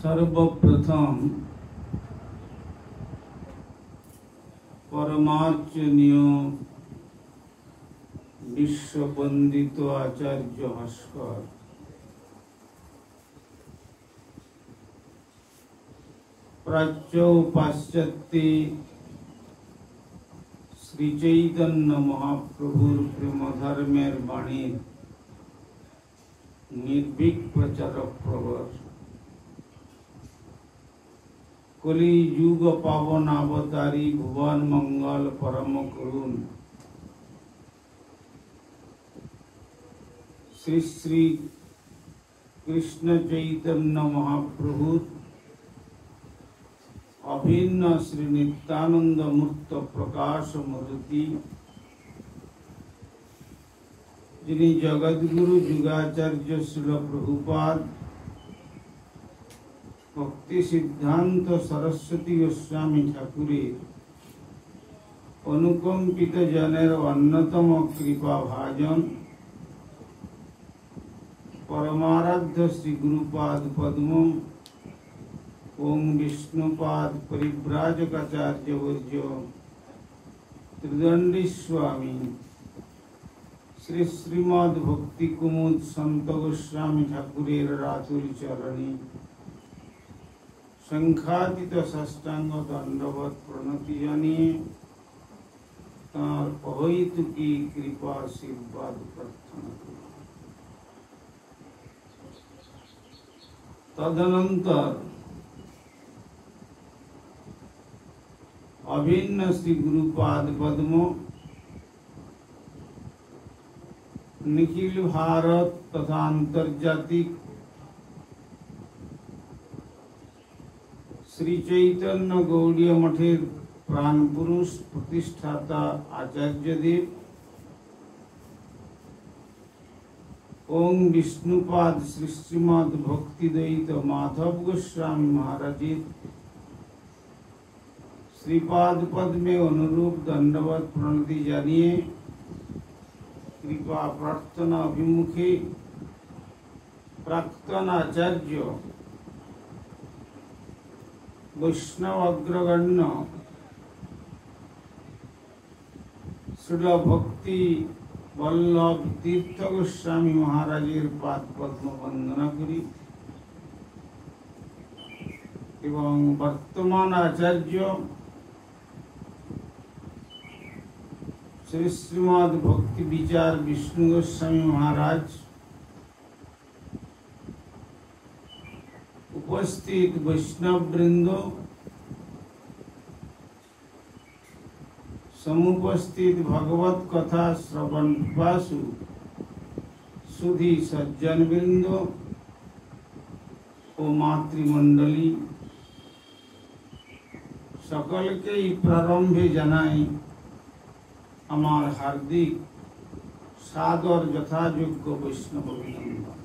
सर्वप्रथम परमार्चनीय विश्ववंदित आचार्य भास्कर प्राच्य पाश्चात्य श्री चैतन्य महाप्रभुर प्रेम धर्मेर बाणीर निर्भीक प्रचारक प्रवर कलि युग पावन अवतारी भुवन मंगल परम करुण श्री श्री कृष्ण चैतन्य महाप्रभु अभिन्न श्री नित्यानंद मूर्त प्रकाश मूर्ति जिन्हें जगद्गुरु जुगाचार्य श्रील प्रभुपाद भक्ति सिद्धांत सरस्वती गोस्वामी ठाकुरे अनुकंपित जनेर अन्यतम कृपा भाजन परमाराध्य श्री गुरुपाद पद्म ओम विष्णुपाद परिव्राजकाचार्य वर्य त्रिदंडी स्वामी श्री श्रीमद् भक्ति कुमुद संत गोस्वामी ठाकुरेर रातुल चरणी संख्यातीत साष्टांग दंडवत प्रणति जानिए तार अहैतुकी कृपा आशीर्वाद प्रार्थना करी। तदनंतर अभिन्न श्री गुरुपाद पद्म निखिल भारत तथा अंतर्जातिक श्री चैतन्य गौड़ीय मठेर प्राण पुरुष प्रतिष्ठाता आचार्य देव ओम विष्णुपाद श्री श्रीमद् भक्तिद्वैत माधव गोस्वामी महाराजित श्रीपाद पद में अनुरूप दंडवत प्रणति जानिए कृपा प्रार्थना अभिमुखे प्राक्तन आचार्य वैष्णव अग्रगण्य श्रील भक्ति वल्लभ तीर्थ गोस्वामी महाराजेर पाद पद्म वंदना करी एवं वर्तमान आचार्य श्री श्रीमद् भक्ति विचार विष्णु गोस्वामी महाराज उपस्थित वैष्णव वृंदो समुपस्थित भगवत कथा श्रवण पिपासु सुधी सज्जन वृंदो ओ मातृमंडली सकल के प्रारंभे जानाई हमार हार्दिक सादर यथायोग्य वैष्णव अभिनंदन।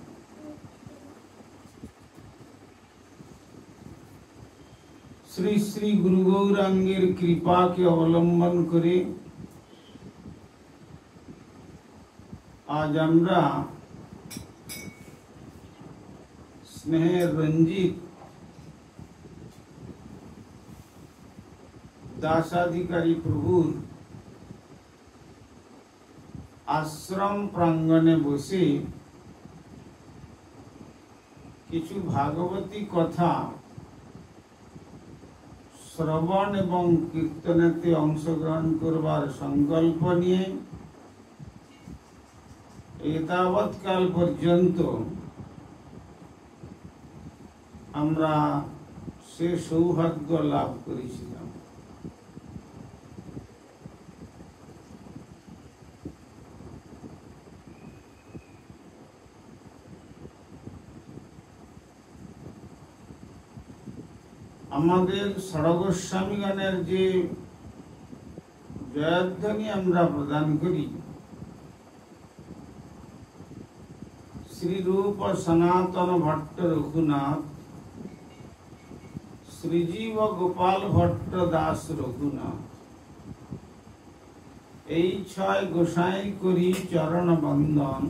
श्री श्री गुरु गौरांगेर कृपा के अवलंबन करे आज আমরা स्नेह रंजित दासाधिकारी प्रभुर आश्रम प्रांगणे बसे किछु भागवती कथा श्रवण एवं कीर्तनेते अंशग्रहण करवार संकल्प निये एतावत् काल पर्यन्त आमरा से सौभाग्य लाभ करेছিলাম। আমাদের ষড়গোস্বামীগণের যে জয়ধ্বনি আমরা প্রদান করি শ্রী রূপ সনাতন ভট্ট রঘুনাথ শ্রীজীব গোপাল ভট্ট দাস রঘুনাথ এই ছয় গোসাই করি চরণ বন্দন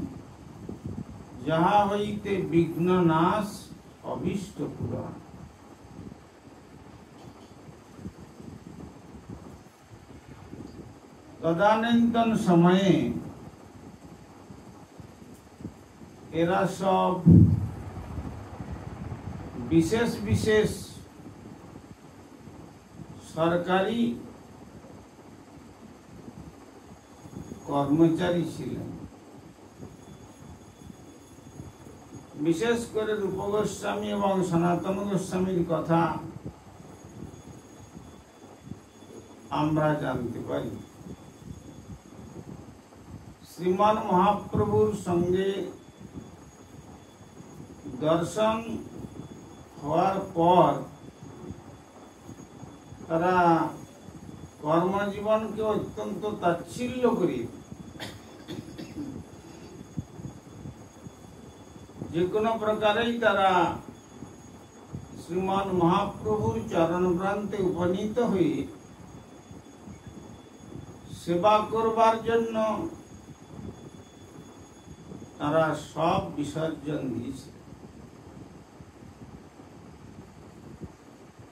যাহা হইতে বিঘ্ন নাশ अभीष्ट पुराण। তদানীন্তন সময়ে এরা সব বিশেষ বিশেষ সরকারি কর্মচারী ছিলেন। বিশেষ করে রূপ গোস্বামী এবং সনাতন গোস্বামীর কথা আমরা জানতে পারি। শ্রীমান মহাপ্রভুর সঙ্গে দর্শন হওয়ার পর তারা কর্মজীবনকে অত্যন্ত তাচ্ছিল্য করে যে কোনো প্রকারেই তারা শ্রীমান মহাপ্রভুর চরণ প্রান্তে উপনীত হয়ে সেবা করবার জন্য তারা সব বিসর্জন দিয়েছে।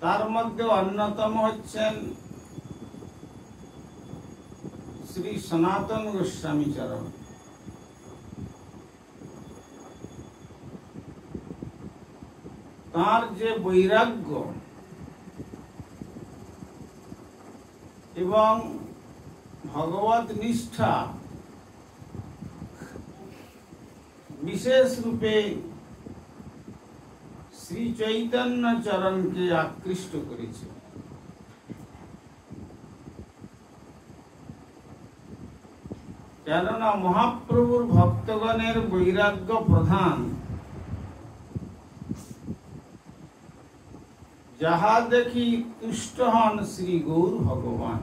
তার মধ্যে অন্যতম হচ্ছেন শ্রী সনাতন গোস্বামী চরণ। তার যে বৈরাগ্য এবং ভগবত নিষ্ঠা বিশেষ রূপে শ্রী চৈতন্য চরণকে আকৃষ্ট করেছে। কেননা মহাপ্রভুর ভক্তগণের বৈরাগ্য প্রধান। যাহা দেখি তুষ্ট হন শ্রী গৌর ভগবান।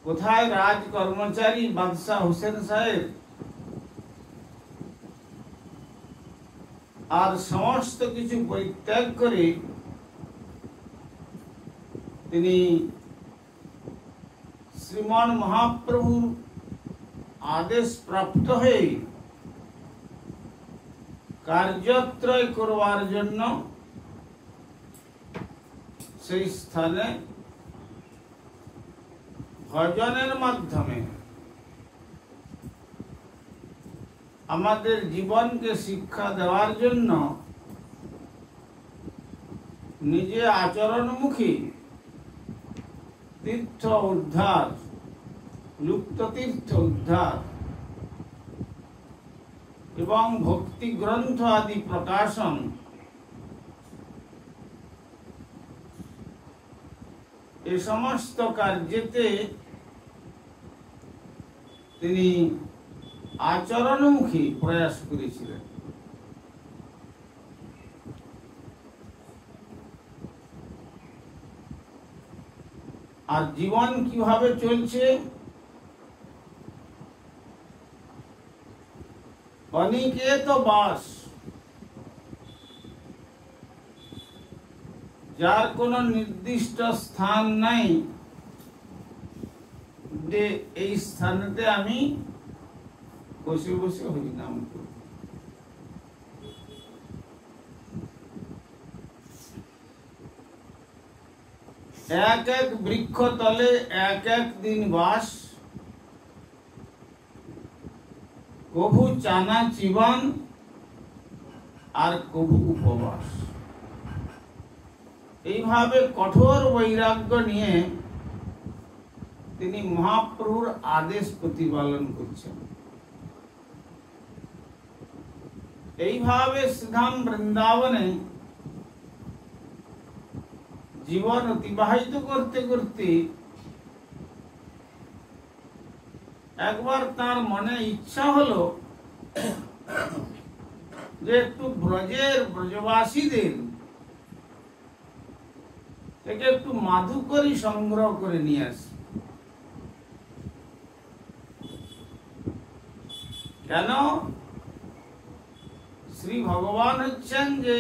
কোথায় রাজ কর্মচারী বাদশাহ হোসেন সাহেব আর সমস্ত কিছু পরিত্যাগ করে তিনি শ্রীমান মহাপ্রভুর আদেশ প্রাপ্ত হয়ে কার্যত্রয় করবার জন্য সেই স্থানে ভজনের মাধ্যমে আমাদের জীবনকে শিক্ষা দেওয়ার জন্য নিজে আচরণমুখী তীর্থ উদ্ধার, লুপ্ত তীর্থ উদ্ধার এবং ভক্তি গ্রন্থ আদি প্রকাশন এ সমস্ত কার্যেতে তিনি আচরণমুখী প্রয়াস করেছিলেন। আর জীবন কিভাবে চলছে, অনিকেত বাস, যার কোনো নির্দিষ্ট স্থান নাই যে এই স্থানেতে আমি বসে বসে হরিনাম করব। এক এক বৃক্ষ তলে এক এক দিন বাস, কভু চানা চিবন আর কভু উপবাস। এইভাবে কঠোর বৈরাগ্য নিয়ে তিনি মহাপ্রভুর আদেশ প্রতিপালন করছেন। এইভাবে শ্রীধাম বৃন্দাবনে জীবন অতিবাহিত করতে করতে একবার তার মনে ইচ্ছা হলো যে একটু ব্রজবাসীদের থেকে একটু মাধুকরী সংগ্রহ করে নিয়ে আসি। কেন? শ্রী ভগবান হচ্ছেন যে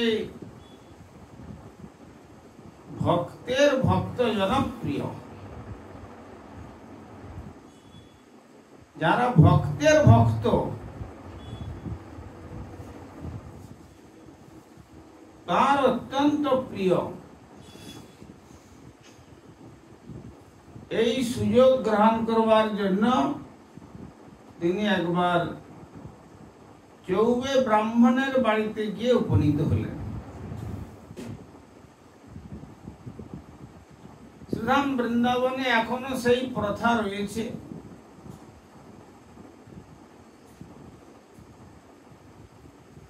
ভক্তের ভক্ত জনপ্রিয়। যারা ভক্তের ভক্ত তার অত্যন্ত প্রিয়। এই সুযোগ গ্রহণ করবার জন্য তিনি একবার চৌবে ব্রাহ্মণের বাড়িতে গিয়ে উপনীত হলেন। শ্রীধাম বৃন্দাবনে এখনো সেই প্রথা রয়েছে।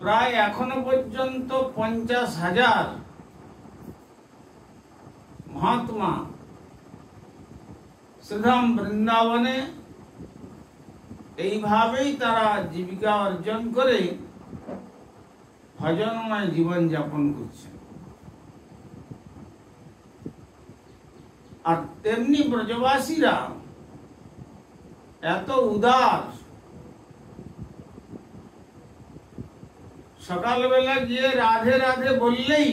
প্রায় এখনো পর্যন্ত 50,000 মহাত্মা শ্রীধাম বৃন্দাবনে এইভাবেই তারা জীবিকা অর্জন করে ভজনময় জীবন যাপন করছে। আর তেমনি ব্রজবাসীরা এত উদার, সকালবেলা গিয়ে রাধে রাধে বললেই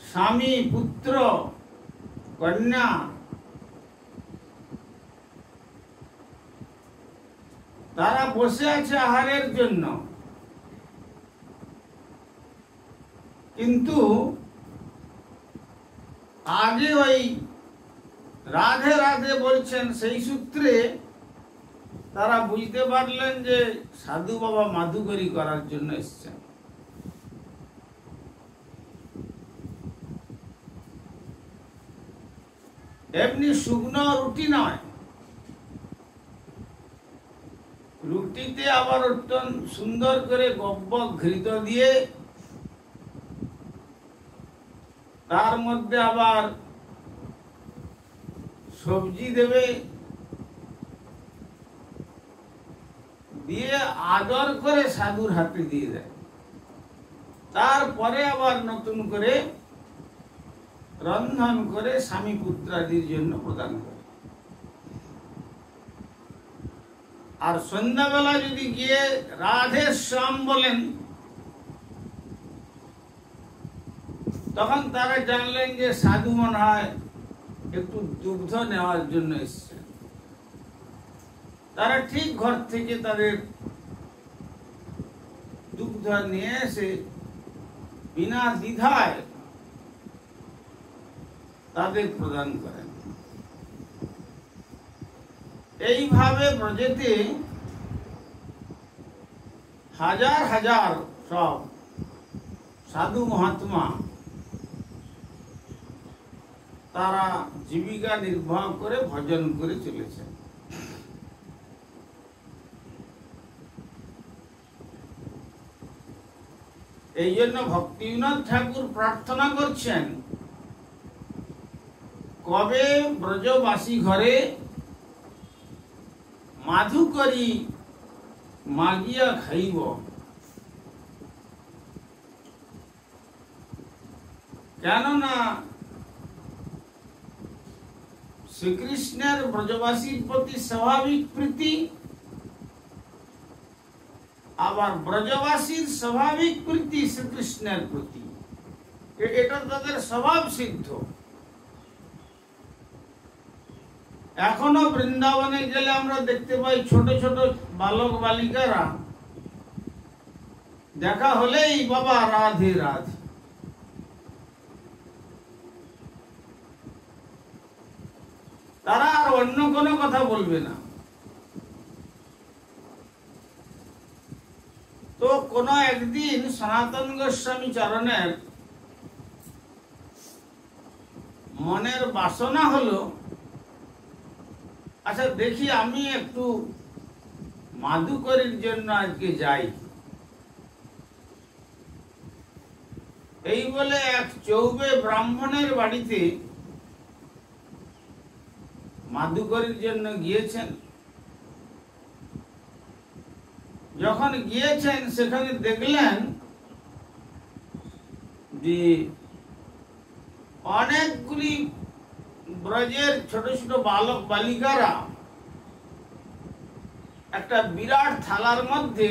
স্বামী, পুত্র, কন্যা তারা বসে আছে আহারের জন্য, কিন্তু আগে ওই রাধে রাধে বলছেন, সেই সূত্রে তারা বুঝতে পারলেন যে সাধু বাবা মাধুকরী করার জন্য এসছেন। এমনি শুকনো রুটি নয়, রুটিতে আবার অত্যন্ত সুন্দর করে গব্বক ঘৃত দিয়ে তার মধ্যে আবার সবজি দেবে, দিয়ে আদর করে সাধুর হাতে দিয়ে দেয়। তারপরে আবার নতুন করে রন্ধন করে স্বামী পুত্রাদির জন্য প্রদান করে। আর সন্ধ্যাবেলা যদি গিয়ে রাধে শ্যাম বলেন, তখন তারা জানলেন যে সাধু মনে হয় একটু দুগ্ধ নেওয়ার জন্য এসছে। তারা ঠিক ঘর থেকে তাদের দুগ্ধ নিয়ে এসে বিনা দ্বিধায় তাদের প্রদান করেন। এইভাবে ব্রজেতে হাজার হাজার সব সাধু মহাত্মা তারা জীবিকা নির্বাহ করে ভজন করে চলেছে। এই জন্য ভক্তিবিনোদ ঠাকুর প্রার্থনা করছেন, কবে ব্রজবাসী ঘরে মাধুকরী মাগিয়া খাইব। কেননা শ্রীকৃষ্ণের ব্রজবাসীর প্রতি স্বাভাবিক প্রীতি, আবার ব্রজবাসীর স্বাভাবিক প্রীতি শ্রীকৃষ্ণের প্রতি, এটা তাদের স্বভাব সিদ্ধ। এখনো বৃন্দাবনে গেলে আমরা দেখতে পাই ছোট ছোট বালক বালিকারা দেখা হলেই বাবা রাধে রাধে। তারা আর অন্য কোনো কথা বলবে না। তো কোন একদিন সনাতন গোস্বামী চরণের মনের বাসনা হলো, আচ্ছা দেখি আমি একটু মাধুকরীর জন্য আজকে যাই। এই বলে এক চৌবে ব্রাহ্মণের বাড়িতে মাধুকরীর জন্য গিয়েছেন। যখন গিয়েছেন সেখানে দেখলেন যে অনেকগুলি ব্রজের ছোট ছোট বালক বালিকারা একটা বিরাট থালার মধ্যে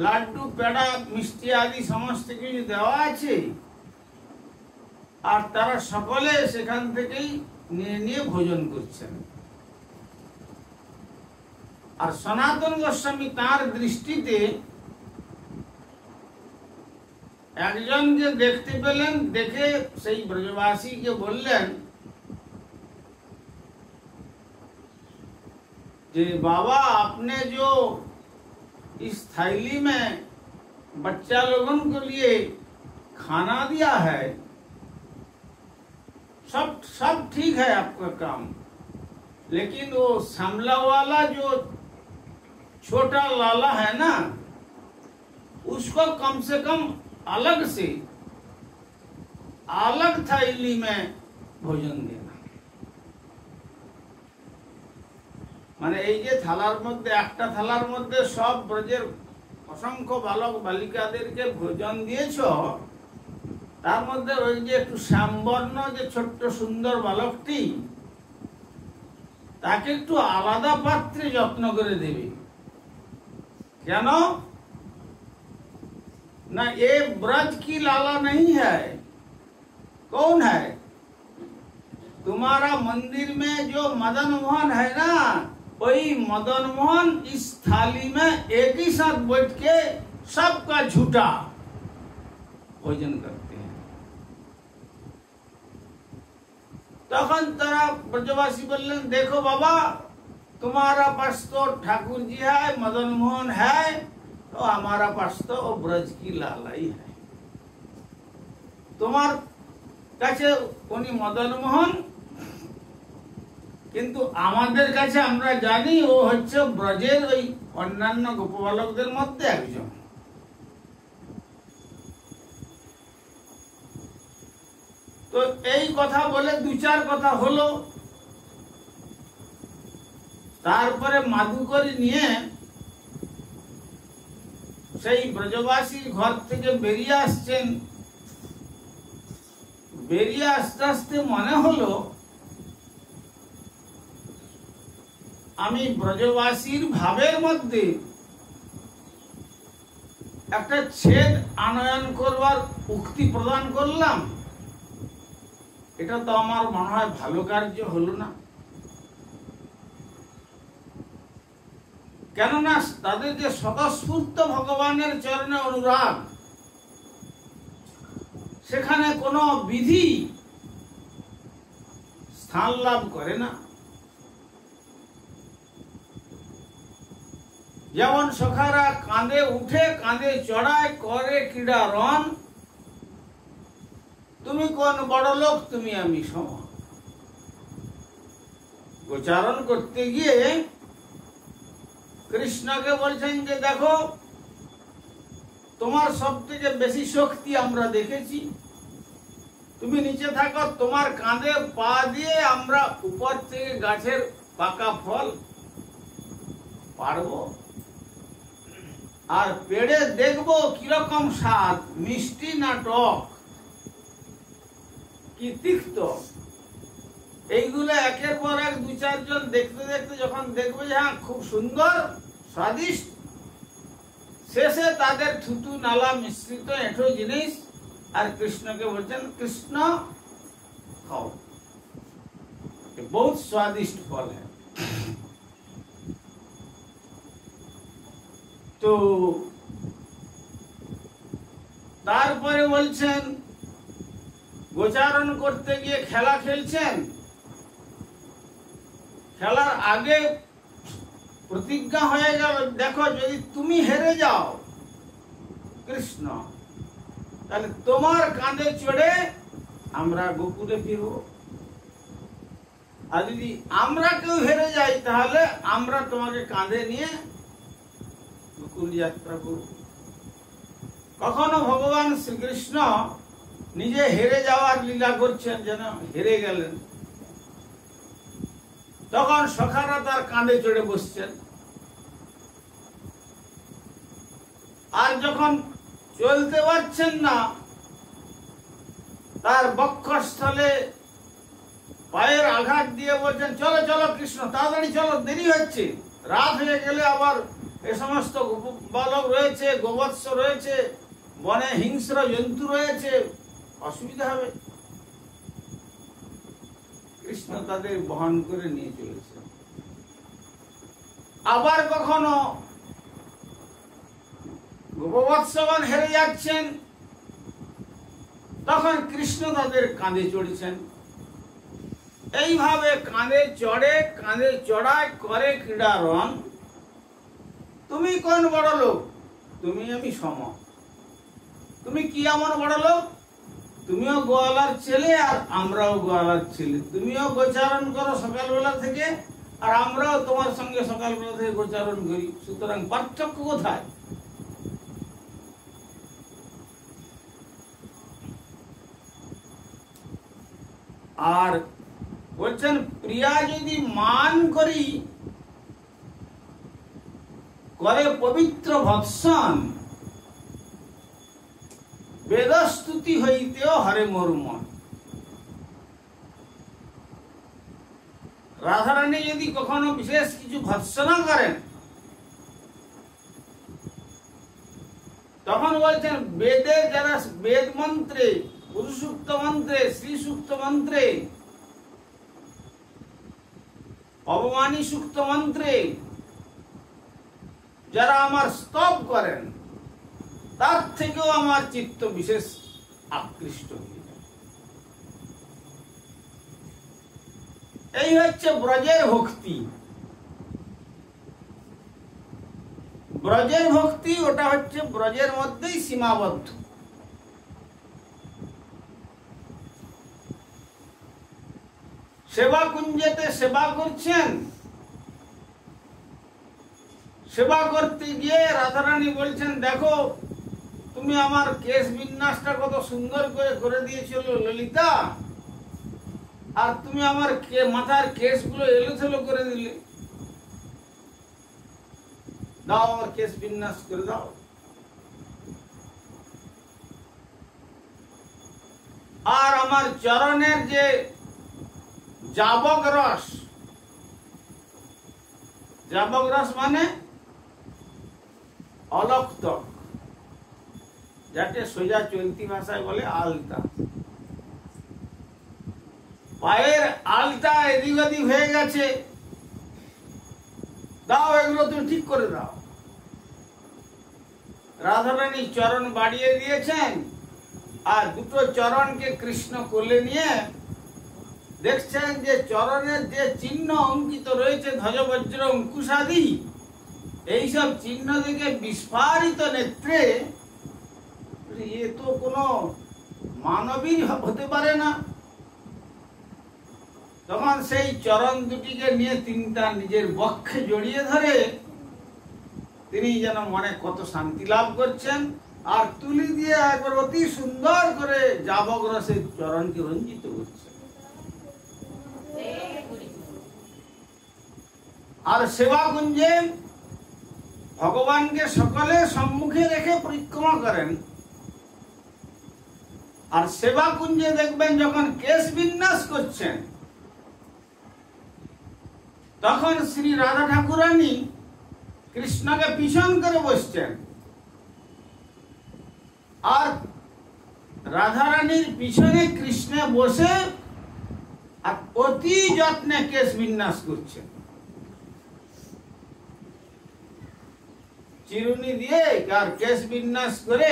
লাড্ডু, পেড়া, মিষ্টি আদি সমস্ত কিছু দেওয়া আছে, আর তারা সকলে সেখান থেকেই নিয়ে নিয়ে ভোজন করছেন। আর সনাতন গোস্বামী তার দৃষ্টিতে একজনকে দেখতে পেলেন, দেখে সেই ব্রজবাসীকে বললেন যে बाबा आपने जो इस थैली में बच्चा लोगों के लिए खाना दिया है, सब ठीक है आपका काम, लेकिन वो श्यामला वाला जो छोटा लाला है ना, उसको कम से कम अलग से अलग थैली में भोजन देना। মানে এই যে থালার মধ্যে, একটা থালার মধ্যে সব ব্রজের অসংখ্য বালক বালিকাদেরকে ভোজন দিয়েছো, তার মধ্যে ওই যে একটু শ্যামবর্ণ যে ছোট্ট সুন্দর বালকটি, তাকে একটু আলাদা পাত্রে যত্ন করে দেবে। কেন ना, ये ब्रज की लाला नहीं है। कौन है? तुम्हारा मंदिर में जो मदन मोहन है ना, वही मदन मोहन इस थाली में एक ही साथ बैठ के सबका झूठा भोजन करते हैं। तखन तारा ब्रजवासी बोलें, देखो बाबा, तुम्हारा पास तो ठाकुर जी है, मदन मोहन है, तो हमारा पास तो ब्रज की लाला ही है। তোমার কাছে উনি মদন মোহন, কিন্তু আমাদের কাছে আমরা জানি ও হচ্ছে ব্রজের ওই অন্যান্য গোপবালকদের মধ্যে একজন। তো এই কথা বলে দু চার কথা হলো, তারপরে মাদুকরি নিয়ে সেই ব্রজবাসীর ঘর থেকে বেরিয়ে আসছেন। বেরিয়ে আস্তে আস্তে মনে হলো আমি ব্রজবাসীর ভাবের মধ্যে একটা ছেদ আনয়ন করবার উক্তি প্রদান করলাম, এটা তো আমার মনে হয় ভালো কার্য হলো না। কেননা তাদের যে স্বতঃস্ফূর্ত ভগবানের চরণে অনুরাগ, সেখানে কোনো বিধি স্থান লাভ করে না। যেমন সখারা কাঁধে উঠে কাঁধে চড়ায় করে ক্রীড়া রণ, তুমি কোন বড় লোক, তুমি আমি সমান। গোচারণ করতে গিয়ে কৃষ্ণকে বলছেন যে দেখো, তোমার সব থেকে বেশি শক্তি আমরা দেখেছি, তুমি নিচে থাকো, তোমার কাঁধে পা দিয়ে আমরা উপর থেকে গাছের পাকা ফল পারবো, আর পেড়ে দেখবো কিরকম স্বাদ, মিষ্টি না টক কি তিক্ত। এইগুলো একের পর এক দু চারজন দেখতে দেখতে যখন দেখবে যে হ্যাঁ খুব সুন্দর স্বাদিষ্ট, শেষে তাদের থুতু নালা মিশ্রিত এঁঠো জিনিস, আর কৃষ্ণকে বলছেন কৃষ্ণ খাও, बहुत स्वादिष्ट फल है। তো তারপরে বলছেন গোচারণ করতে গিয়ে খেলা খেলছেন, খেলার আগে প্রতিজ্ঞা হয়ে গেল, দেখো যদি তুমি হেরে যাও কৃষ্ণ, তাহলে তোমার কাঁধে চড়ে আমরা গোকুলে ফিরব, আর যদি আমরা কেউ হেরে যাই তাহলে আমরা তোমাকে কাঁধে নিয়ে গোকুল যাত্রা করব। কখনো ভগবান শ্রীকৃষ্ণ নিজে হেরে যাওয়ার লীলা করছেন, যেন হেরে গেলেন, তখন সখারা তার কাঁধে চড়ে বসছেন, আর যখন চলতে পারছেন না, তার বক্ষস্থলে পায়ের আঘাত দিয়ে বলছেন চলো চলো কৃষ্ণ, তাড়াতাড়ি চলো, দেরি হচ্ছে, রাত হয়ে গেলে আবার এ সমস্ত বালক রয়েছে, গোবৎস রয়েছে, বনে হিংস্র জন্তু রয়েছে, অসুবিধা হবে। কৃষ্ণ তাদের বহন করে নিয়ে চলেছে। আবার কখনো গোপবৎসগণ হেরে যাচ্ছেন, তখন কৃষ্ণ তাদের কাঁধে চড়েছেন। এইভাবে কাঁধে চড়ে, কাঁধে চড়ায় করে ক্রীড়ারণ। তুমি কোন বড় লোক? তুমি আমি সম। তুমি কি এমন বড় লোক? তুমিও গোয়ালার ছেলে আর আমরাও গোয়ালার ছেলে। তুমিও গোচারণ করো সকালবেলা থেকে, আর আমরাও তোমার সঙ্গে সকালবেলা থেকে গোচারণ করি। সুতরাং পার্থক্য কোথায়? আর বলছেন প্রিয়া যদি মান করি করে পবিত্র ভৎসন, বেদস্তুতি হইতেও হরে মোর মন। রাধারানী যদি কখনো বিশেষ কিছু ভৎসনা করেন, তখন বলছেন বেদের যারা বেদ মন্ত্রে, পুরুষোক্ত মন্ত্রে, শ্রী সূক্ত মন্ত্রে, অবমানী সূক্ত মন্ত্রে যারা আমার স্তব করেন, তার থেকেও আমার চিত্ত বিশেষ আকৃষ্ট হয়ে যায়। এই হচ্ছে ব্রজের ভক্তি। ব্রজের ভক্তি ওটা হচ্ছে ব্রজের মধ্যেই সীমাবদ্ধ। সেবা কুঞ্জেতে সেবা করছেন, সেবা করতে গিয়ে রাধারানী বলছেন দেখো তুমি আমার কেশ বিন্যাসটা কত সুন্দর করে করে দিয়েছিল ললিতা, আর তুমি আমার মাথার কেশগুলো এলোথেলো করে দিলে, দাও আমার কেশ বিন্যাস করে দাও। আর আমার চরণের যে জাবক রস, জাবক রস মানে অলক্তক, যাকে সোজা চলতি ভাষায় বলে আলতা। পায়ের আলতা এদিক ওদিক হয়ে গেছে, দাও এগুলো তুমি ঠিক করে দাও। রাধারানী চরণ বাড়িয়ে দিয়েছেন, আর দুটো চরণকে কৃষ্ণ কোলে নিয়ে দেখছেন যে চরণের যে চিহ্ন অঙ্কিত রয়েছে, ধ্বজবজ্র অঙ্কুশাদি, এইসব চিহ্ন থেকে বিস্ফারিত নেত্রে এ তো কোনো মানবী হতে পারে না। তখন সেই চরণ দুটিকে নিয়ে তিনি তার নিজের বক্ষে জড়িয়ে ধরে তিনি যেন মনে কত শান্তি লাভ করছেন, আর তুলি দিয়ে একবার অতি সুন্দর করে জাবক রসের চরণকে রঞ্জিত করছেন। আর সেবা কুঞ্জে ভগবানকে সকলে সম্মুখে রেখে পরিক্রমা করেন। আর সেবা কুঞ্জে দেখবেন যখন কেশ বিন্যাস করছেন, তখন শ্রী রাধা ঠাকুরানী কৃষ্ণকে পিছন করে বসছেন, আর রাধারানীর পিছনে কৃষ্ণ বসে আর অতি যত্নে কেশ বিন্যাস করছেন। চিরুনি দিয়ে আর কেশ বিন্যাস করে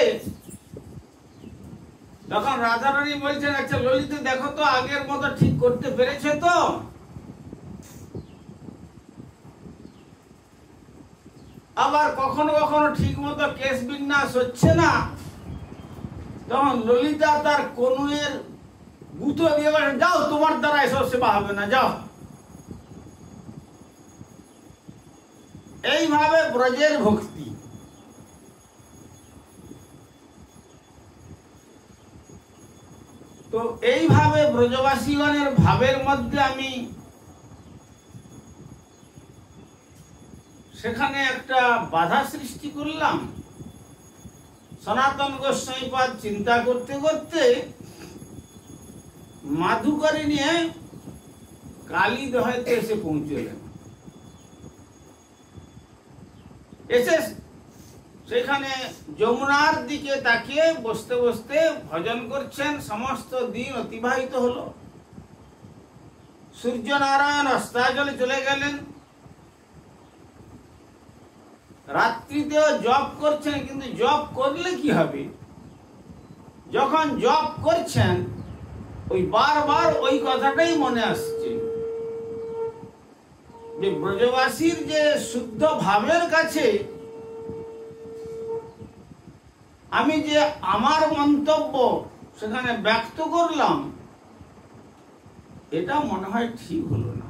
তখন রাধারানী বলছেন আচ্ছা ললিতা দেখো তো আগের মতো ঠিক করতে পেরেছে তো? আবার কখনো কখনো ঠিক মতো কেশ বিন্যাস হচ্ছে না, তখন ললিতা তার কনুয়ের গুঁতো দিয়ে বলেন যাও তোমার দ্বারা এসব সেবা হবে না, যাও। এইভাবে ব্রজের ভক্তি। তো এইভাবে ব্রজবাসীগণের ভাবের মধ্যে আমি সেখানে একটা বাধা সৃষ্টি করলাম। সনাতন গোস্বামীপাদ চিন্তা করতে করতে মাধুকরী নিয়ে কালী দহাইতে এসে পৌঁছলেন। এসে সেখানে যমুনার দিকে তাকিয়ে বসতে বসতে ভজন করছেন। সমস্ত দিন অতিবাহিত হলো। সূর্যনারায়ণ অস্তাচলে চলে গেলেন। রাত্রিতেও জপ করছেন, কিন্তু জপ করলে কি হবে? যখন জপ করছেন ওই বারবার ওই কথাটাই মনে আসছে যে ব্রজবাসীর যে শুদ্ধ ভাবের কাছে আমি যে আমার মন্তব্য সেখানে ব্যক্ত করলাম, এটা মনে হয় ঠিক হলো না,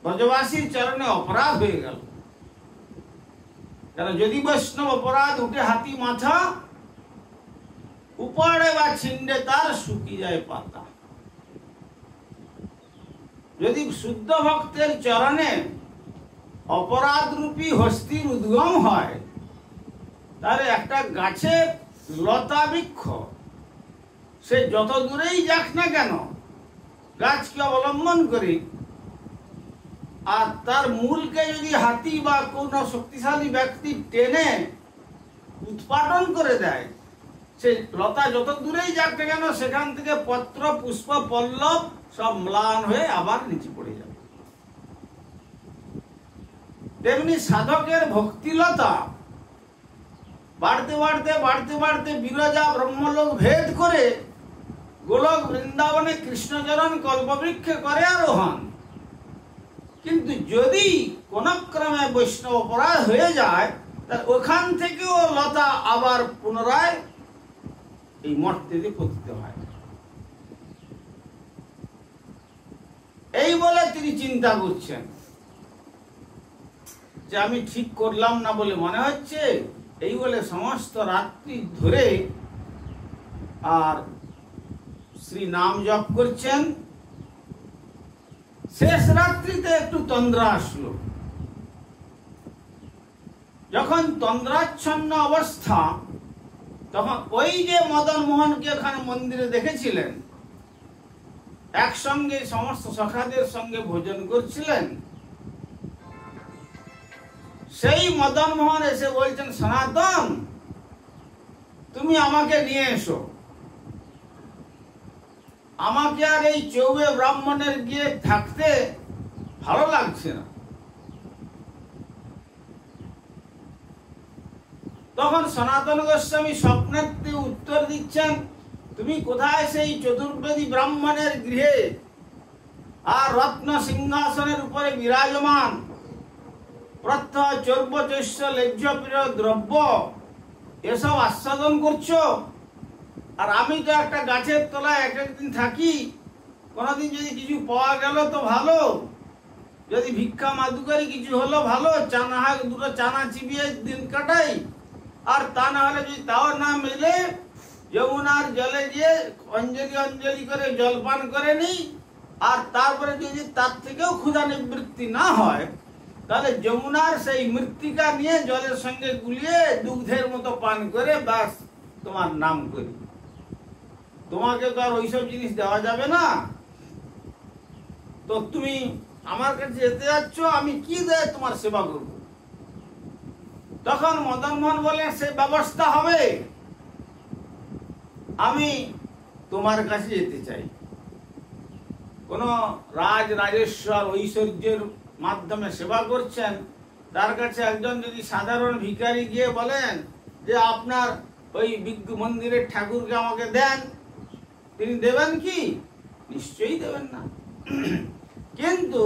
ব্রজবাসীর চরণে অপরাধ হয়ে গেল। কারণ যদি বৈষ্ণব অপরাধ উঠে হাতি মাথা, উপাড়ে বা ছিন্ডে তার শুকি যায় পাতা। যদি শুদ্ধ ভক্তের চরণে অপরাধ রূপী হস্তির উদ্গম হয়, তাহলে একটা গাছের লতা বৃক্ষ সে যত দূরেই যাক না কেন গাছকে অবলম্বন করে, আর তার মূলকে যদি হাতি বা কোন শক্তিশালী ব্যক্তি টেনে উৎপাদন করে দেয়, সে লতা যত দূরেই যাক না কেন সেখান থেকে পত্র পুষ্প পল্লব সব ম্লান হয়ে আবার নিচে পড়ে যাবে। তেমনি সাধকের ভক্তিলতা বাড়তে বাড়তে বাড়তে বাড়তে বিরজা ব্রহ্মলোক ভেদ করে গোলক বৃন্দাবনে কৃষ্ণচরণ কল্পবৃক্ষে করে আরোহণ। কিন্তু যদি কোন ক্রমে বৈষ্ণব অপরাধ হয়ে যায়, তাহলে ওখান থেকেও লতা আবার পুনরায় এই মর্তেতে পতিত হয়। এই বলে তিনি চিন্তা করছেন যে আমি ঠিক করলাম না বলে মনে হচ্ছে। এই বলে সমস্ত রাত্রি ধরে আর শ্রী নাম জপ করছেন। শেষ রাত্রিতে একটু তন্দ্রা আসলো। যখন তন্দ্রাচ্ছন্ন অবস্থা, তখন ওই যে মদন মোহনকে এখানে মন্দিরে দেখেছিলেন, একসঙ্গে সমস্ত সখাদের সঙ্গে ভোজন করছিলেন, সেই মদন মোহন এসে বলছেন, সনাতন তুমি আমাকে নিয়ে এসো, আমাকে আর এই চৌবে ব্রাহ্মণের গিয়ে থাকতে ভালো লাগছে না। তখন সনাতন গোস্বামী স্বপ্নেতে উত্তর দিচ্ছেন, তুমি কোথায় সেই চতুর্বেদী ব্রাহ্মণের গৃহে আর রত্ন সিংহাসনের উপরে বিরাজমান প্রত্যহ চর্ব চৈশ্য লেজ্জ প্রিয় দ্রব্য এসব আস্বাদন করছো, আর আমি তো একটা গাছের তলায় এক একদিন থাকি, কোনোদিন যদি কিছু পাওয়া গেল তো ভালো, যদি ভিক্ষা মাদুকারি কিছু হলো ভালো, চানা দুটো চানা চিবিয়ে দিন কাটাই, আর তা না হলে যদি তাও না মেলে যমুনার জলে গিয়ে অঞ্জলি অঞ্জলি করে জলপান করে নিই, আর তারপরে যদি তার থেকেও ক্ষুধা নিবৃত্তি না হয়, তাহলে যমুনার সেই মৃত্তিকা নিয়ে জলের সঙ্গে গুলিয়ে দুগ্ধের মতো পান করে ব্যাস তোমার নাম করি। তোমাকে তো আর ওইসব জিনিস দেওয়া যাবে না, তো তুমি আমার কাছে যেতে যাচ্ছ, আমি কি দেয় তোমার সেবা করব। তখন মদন মোহন বলেন, সে ব্যবস্থা হবে, আমি তোমার কাছে যেতে চাই। কোন রাজেশ্বর ঐশ্বর্যের মাধ্যমে সেবা করছেন, তার কাছে একজন যদি সাধারণ ভিখারি গিয়ে বলেন যে আপনার ওই বিজ্ঞ মন্দিরের ঠাকুরকে আমাকে দেন, তিনি দেবেন কি? নিশ্চয়ই দেবেন না। কিন্তু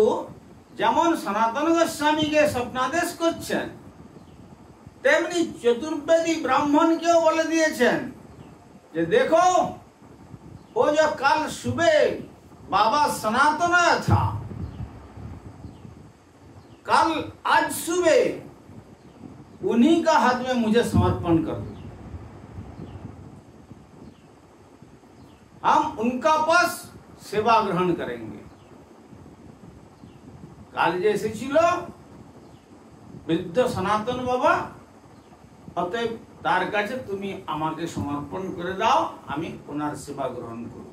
যেমন সনাতন গোস্বামীকে স্বপ্নাদেশ করছেন, তেমনি চতুর্বেদী ব্রাহ্মণকেও বলে দিয়েছেন যে देखो वो जो कल सुबह बाबा सनातन आया था, कल आज सुबह उन्हीं का हाथ में मुझे समर्पण कर दो, हम उनका पास सेवा ग्रहण करेंगे। কাল যে এসেছিল বৃদ্ধ সনাতন বাবা, অতএব তার কাছে তুমি আমাকে সমর্পণ করে দাও, আমি ওনার সেবা গ্রহণ করব।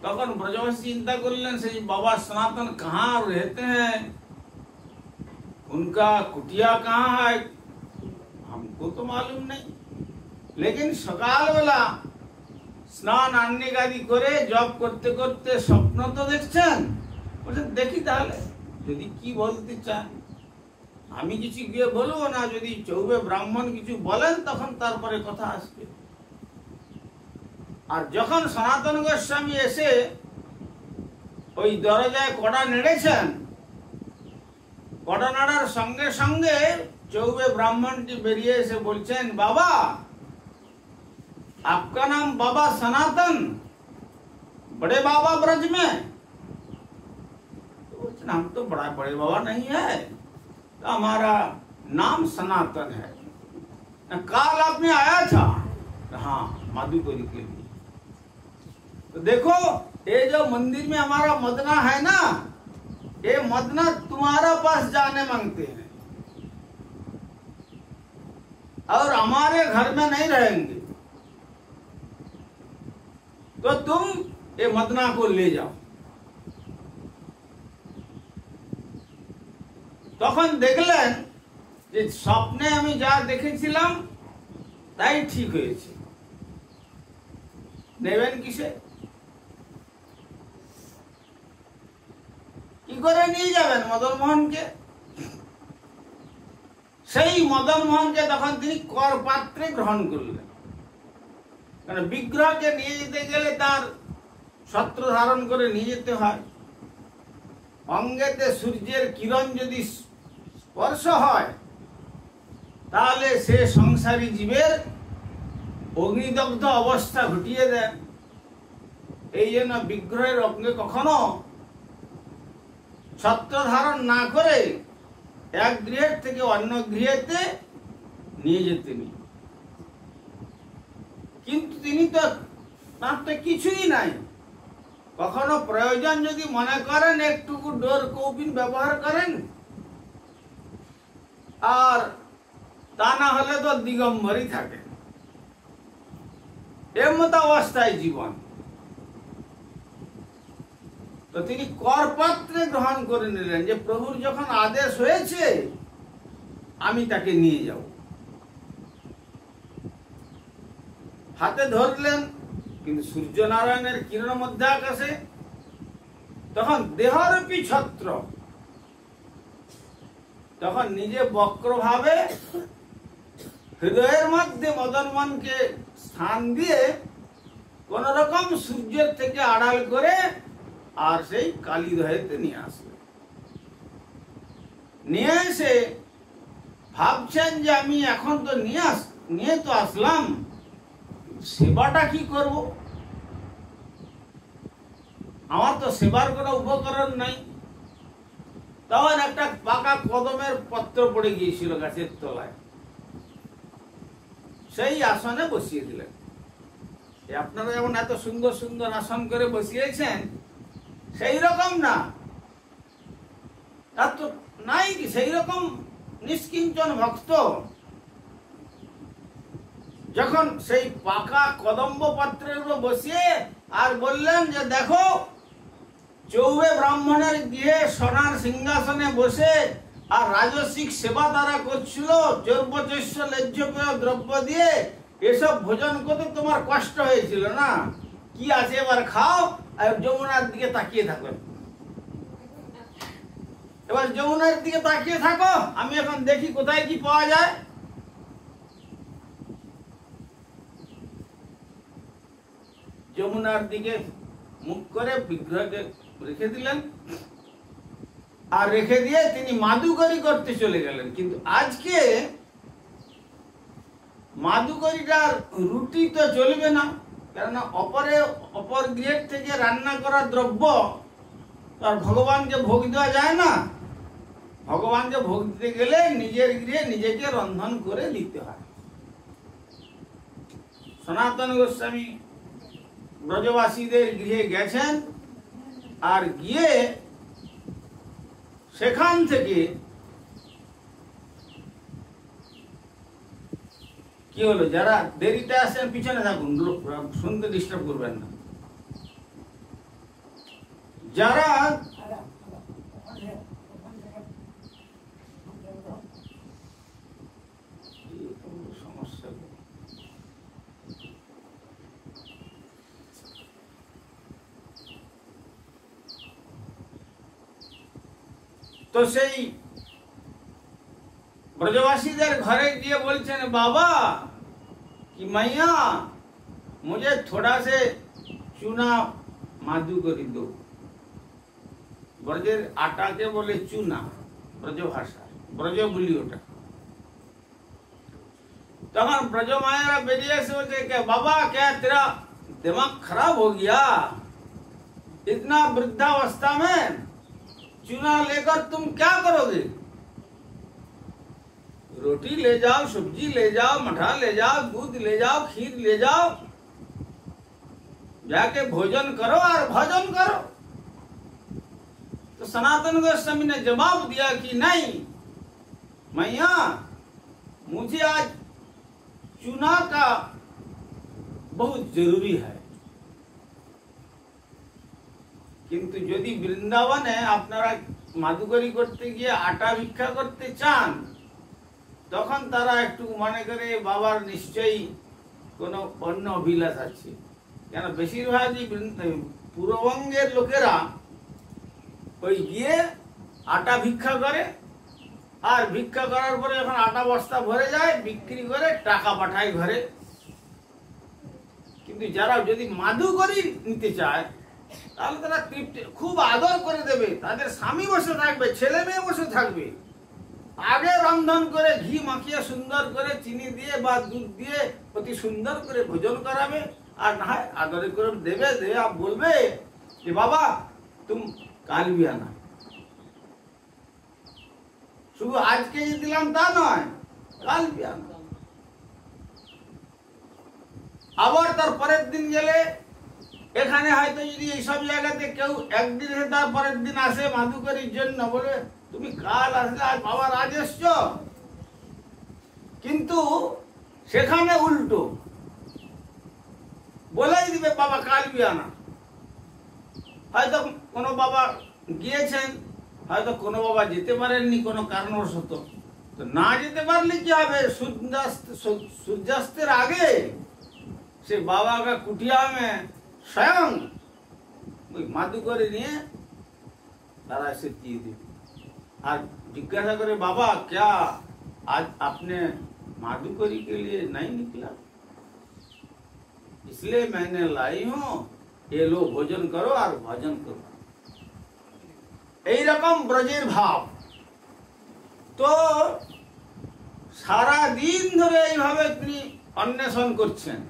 তখন ব্রজবাসী চিন্তা করলেন, সেই বাবা सनातन कहाँ रहते हैं, उनका कुटिया कहाँ है, हमको तो मालूम नहीं। लेकिन সকালবেলা স্নান আন্নিক আদি করে জব করতে করতে স্বপ্ন তো দেখছেন, বলছেন দেখি তাহলে যদি কি বলতে চান। আমি কিছু গিয়ে বলবো না, যদি চৌবে ব্রাহ্মণ কিছু বলেন তখন তারপরে কথা আসবে। আর যখন সনাতন গোস্বামী এসে ওই দরজায় কড়া নেড়েছেন, কড়া নাড়ার সঙ্গে সঙ্গে চৌবে ব্রাহ্মণটি বেরিয়ে এসে বলছেন, বাবা आपका नाम बाबा सनातन, बड़े बाबा ब्रज में? तो हम तो बड़ा बड़े बाबा नहीं है, तो हमारा नाम सनातन है। काल आपने आया था? हाँ, माधुकरी के लिए। तो देखो ये जो मंदिर में हमारा मदना है ना, ये मदना तुम्हारा पास जाने मांगते हैं और हमारे घर में नहीं रहेंगे, तो तुम ये मदना को ले जाओ। তখন দেখলেন যে স্বপ্নে আমি যা দেখেছিলাম তাই ঠিক হয়েছে। নেবেন কিসে? কি করে নিয়ে যাবেন মদন মোহনকে? সেই মদন মোহনকে তখন তিনি কর পাত্রে গ্রহণ করলেন। কারণ বিগ্রহকে নিয়ে যেতে গেলে তার ছত্র ধারণ করে নিয়ে যেতে হয়। অঙ্গেতে সূর্যের কিরণ যদি স্পর্শ হয় তাহলে সে সংসারী জীবের অগ্নিদগ্ধ অবস্থা ঘটিয়ে দেন। এই জন্য বিগ্রহের অঙ্গে কখনো ছত্র ধারণ না করে এক গৃহের থেকে অন্য গৃহেতে নিয়ে যেতেন। কিন্তু তিনি তো তার তো কিছুই নাই। কখনো প্রয়োজন যদি মনে করেন একটুকু ডোর কৌপিন ব্যবহার করেন, আর তা না হলে তো দিগম্বরই থাকে। এর মতো অবস্থায় জীবন। তো তিনি করপাত্রে গ্রহণ করে নিলেন যে প্রভুর যখন আদেশ হয়েছে আমি তাকে নিয়ে যাব। হাতে ধরলেন, কিন্তু সূর্যনারায়ণের কিরণ মধ্য আকাশে তখন দেহরূপী ছত্র তখন নিজে বক্রভাবে হৃদয়ের মধ্যে মদনমোহনকে স্থান দিয়ে কোন রকম সূর্যের থেকে আড়াল করে আর সেই কালীদহেতে নিয়ে আসবে। নিয়ে এসে ভাবছেন যে আমি এখন তো নিয়ে তো আসলাম, সেবাটা কি করব? আমার তো সেবার কোনো উপকরণ নাই। তখন একটা পাকা কদমের পত্র পড়ে গিয়েছিল গাছের তলায়, সেই আসনে বসিয়ে দিলেন। আপনারা যেমন এত সুন্দর সুন্দর আসন করে বসিয়েছেন, সেই রকম না, তার তো নাই কি সেই রকম নিষ্কিঞ্চন ভক্ত। যখন সেই পাকা কদম্ব পত্রের উপর বসিয়ে আর বললেন যে দেখো, চৌবে ব্রাহ্মণের গৃহে সোনার সিংহাসনে বসে আর রাজসিক সেবা তারা করছিল চর্বচস্য লেজ্জপেয় দ্রব্য দিয়ে, এসব ভোজন করতে তোমার কষ্ট হয়েছিল না? কি আছে এবার খাও আর যমুনার দিকে তাকিয়ে থাকো। এবার যমুনার দিকে তাকিয়ে থাকো, আমি এখন দেখি কোথায় কি পাওয়া যায়। যমুনার দিকে মুখ করে বিগ্রহকে রেখে দিলেন, আর রেখে দিয়ে তিনি মাদুকরি করতে চলে গেলেন। কিন্তু আজকে মাদুকরিটার রুটি তো চলবে না, কেননা অপর গৃহের থেকে রান্না করা দ্রব্য আর ভগবানকে ভোগ দেওয়া যায় না। ভগবানকে ভোগ দিতে গেলে নিজের গৃহে নিজেকে রন্ধন করে দিতে হয়। সনাতন গোস্বামী ব্রজবাসীদের গৃহে গেছেন, আর গিয়ে সেখান থেকে কি হলো, যারা দেরিতে আসেন পিছনে থাকুন, শুনতে ডিস্টার্ব করবেন না। যারা সমস্যা, তো সেই ব্রজবাসীদের ঘরে গিয়ে বলছেন, বাবা कि मैया मुझे थोड़ा से चूना मादू करी दो। ब्रजेर आटा के बोले चूना, ब्रज भाषा, ब्रज बोली ओटा। तখন ब्रज माया बेरिए से बोलते कि बाबा क्या तेरा दिमाग खराब हो गया, इतना वृद्धावस्था में चूना लेकर तुम क्या करोगे? रोटी ले जाओ, सब्जी ले जाओ, मठा ले जाओ, दूध ले जाओ, खीर ले जाओ, जाके भोजन करो और भजन करो। तो सनातन गोस्वामी ने जवाब दिया कि नहीं मैया, मुझे आज चूना का बहुत जरूरी है, किंतु यदि वृंदावने আপনারা মাদুকরি করতে গিয়ে আটা ভিক্ষা করতে চান, তখন তারা একটু মনে করে বাবার নিশ্চয়ই কোনো অন্য অভিলাষ আছে। কেন বেশিরভাগই পূর্ববঙ্গের লোকেরা ওই গিয়ে আটা ভিক্ষা করে, আর ভিক্ষা করার পরে যখন আটা বস্তা ভরে যায় বিক্রি করে টাকা পাঠায় ঘরে। কিন্তু যারা যদি মাদুকরি নিতে চায় তাহলে তারা খুব আদর করে দেবে, তাদের স্বামী বসে থাকবে, ছেলে মেয়ে বসে থাকবে, আগে রন্ধন করে ঘি মাখিয়ে সুন্দর করে চিনি দিয়ে বা দুধ দিয়ে অতি সুন্দর করে ভোজন করাবে, আর না হয় আদরে করে দেবে, দেবে আর বলবে যে বাবা তুম কাল भी आना। শুধু আজকে যে দিলাম তা নয়, কাল भी आना। আবার তার পরের দিন গেলে এখানে হয়তো যদি এইসব জায়গাতে কেউ একদিন তার পরের দিন আসে মাদুকরির জন্য, বলে তুমি কাল আসলে আজ বাবার আজ এসছো, কিন্তু সেখানে উল্টো বলেই দিবে বাবা কাল भी आना। হয়তো কোনো বাবা গিয়েছেন, হয়তো কোনো বাবা যেতে পারেননি কোনো কারণবশত, তো না যেতে পারলে কি হবে, সূর্যাস্তের আগে সে বাবা का कुटिया में स्वयं ওই মাদুকরি নিয়ে তারা এসে দিয়ে দেবে। আর जिज्ञासा करे बाबा क्या आज आपने माधुकरी के लिए नहीं निकला, इसलिए मैंने लाई हूं, ये लो भोजन करो और भजन करो। এই রকম ব্রজের ভাব। তো সারা দিন ধরে এইভাবে তিনি অন্বেষণ করছেন।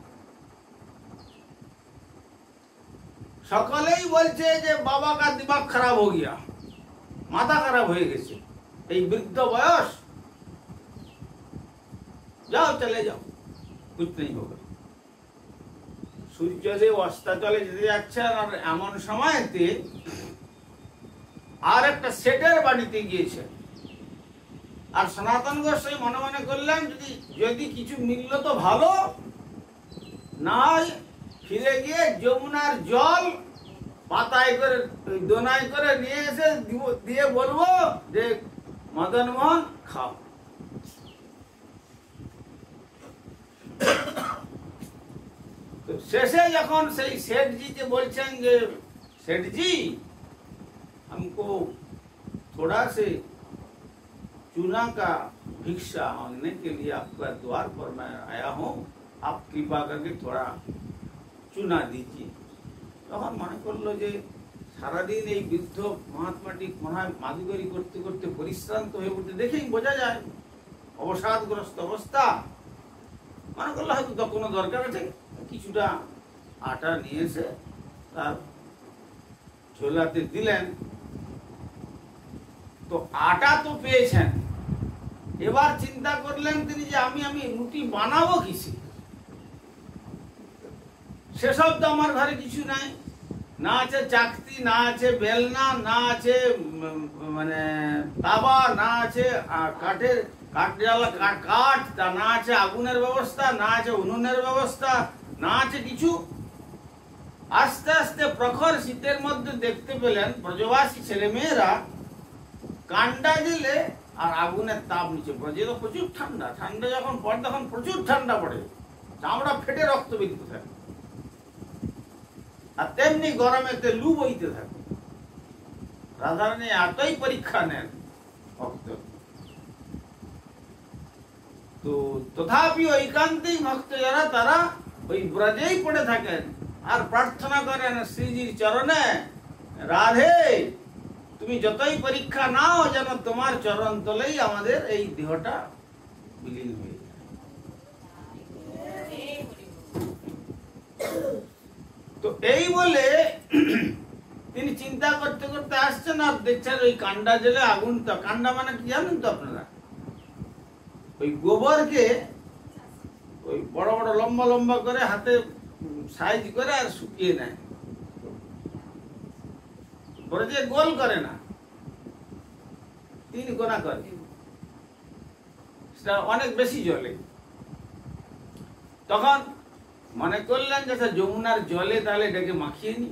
সকলেই বলছে যে বাবা का दिमाग खराब हो गया, মাথা খারাপ হয়ে গেছে, এই বৃদ্ধ বয়স, যাও চলে যাও, कुछ नहीं होगा। সূর্যদেব অস্তাচলে যেতে যাচ্ছেন, আর এমন সময়তে আর একটা সেটের বাড়িতে গিয়েছেন। আর সনাতন গোস্বামী মনে মনে করলেন যদি কিছু মিলল তো ভালো, না ফিরে গিয়ে যমুনার জল পাতায় করে দোনায় করে নিয়ে এসে দিয়ে বলবো যে মদন মোহন খাও। তো শেষে যখন সেই सेठ बोलছেন যে सेठ जी हमको थोड़ा से चूना का भिक्षा मांगने के लिए आपका द्वार पर मैं आया हूँ, आप कृपा करके थोड़ा चूना दीजिए। তখন মনে করলো যে সারাদিন এই বৃদ্ধ মহাত্মাটি মনে হয় মাদুকরি করতে করতে পরিশ্রান্ত হয়ে উঠতে, দেখেই বোঝা যায় অবসাদগ্রস্ত অবস্থা। মনে করলো হয়তো কোনো দরকার আছে, কিছুটা আটা নিয়ে এসে তার ঝোলাতে দিলেন। তো আটা তো পেয়েছেন, এবার চিন্তা করলেন তিনি যে আমি রুটি বানাবো কিসে, সেসব তো আমার ঘরে কিছু নাই, না আছে চাকতি, না আছে বেলনা, না আছে মানে তাওয়া, না আছে কাঠের কাঠ, না আছে আগুনের ব্যবস্থা, না আছে উনুনের ব্যবস্থা, না আছে কিছু। আস্তে আস্তে প্রখর শীতের মধ্যে দেখতে পেলেন ব্রজবাসী ছেলে মেয়েরা কান্ডা দিলে আর আগুনের তাপ নিচে, ব্রজে তো প্রচুর ঠান্ডা, ঠান্ডা যখন পড়ে তখন প্রচুর ঠান্ডা পড়ে, চামড়া ফেটে রক্ত বেরিয়ে থাকে, আর তেমনি গরমেতে লু বইতে থাকে। রাধারানী এতই পরীক্ষা নেন ভক্ত। তো তথাপি ঐকান্তিক ভক্ত যারা তারা ওই ব্রজেই পড়ে থাকেন আর প্রার্থনা করেন শ্রীজির চরণে, রাধে তুমি যতই পরীক্ষা নাও যেন তোমার চরণ তলেই আমাদের এই দেহটা বিলীন হয়ে যায়। তো এই বলে তিনি চিন্তা করতে করতে আসছেন আর দেখছেন ওই কান্ডা জেলে আগুন। তো কান্ডা মানে কি জানেন তো আপনারা? ওই গোবরকে ওই বড় বড় লম্বা লম্বা করে হাতে সাইজ করে আর শুকিয়ে নেয়, যে গোল করে না, 3 কোনা করে, সেটা অনেক বেশি জলে। তখন মনে করলেন যে যমুনার জলে তাহলে এটাকে মাখিয়ে নি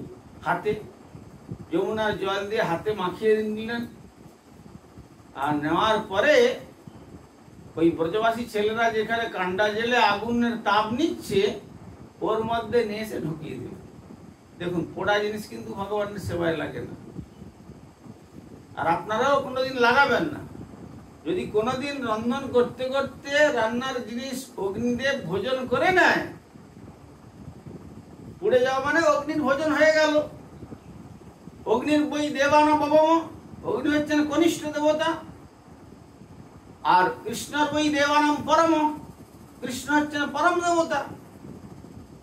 হাতে, যমুনার জল দিয়ে হাতে মাখিয়ে নিলেন। আর নেওয়ার পরে ওই ব্রজবাসী ছেলেরা যেখানে কান্ডা জেলে আগুনের তাপ নিচ্ছে ওর মধ্যে নিয়ে এসে ঢুকিয়ে দিল। দেখুন, পোড়া জিনিস কিন্তু ভগবানের সেবায় লাগে না, আর আপনারাও কোনোদিন লাগাবেন না। যদি কোনোদিন রন্ধন করতে করতে রান্নার জিনিস অগ্নিদেব ভোজন করে নেয়, পুড়ে যাওয়া মানে অগ্নির ভোজন হয়ে গেল। অগ্নির বই দেবানা বাবম, অগ্নি হচ্ছেন কনিষ্ঠ দেবতা, আর কৃষ্ণর বই দেবানাম পরম, কৃষ্ণ হচ্ছেন পরম দেবতা।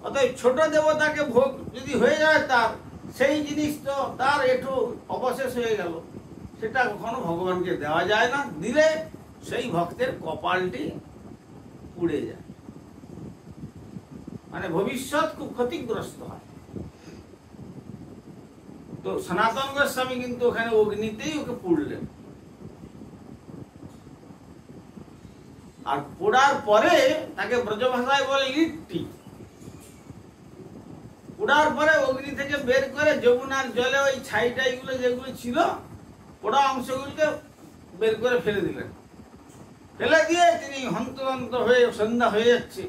অতএব ছোট দেবতাকে ভোগ যদি হয়ে যায় তার, সেই জিনিস তো তার একটু অবশেষ হয়ে গেল, সেটা কখনো ভগবানকে দেওয়া যায় না। দিলে সেই ভক্তের কপালটি পুড়ে যায়, মানে ভবিষ্যৎ খুব ক্ষতিগ্রস্ত হয়। তো সনাতন গোস্বামী কিন্তু ওখানে অগ্নিতেই ওকে পুড়লেন। আর পোড়ার পরে তাকে ব্রজভাষায় বলে লিট্টি। পোড়ার পরে অগ্নি থেকে বের করে যমুনার জলে ওই ছাইটাই গুলো যেগুলো ছিল পোড়া অংশগুলোকে বের করে ফেলে দিলেন। ফেলে দিয়ে তিনি হন্তদন্ত হয়ে, সন্ধ্যা হয়ে যাচ্ছে,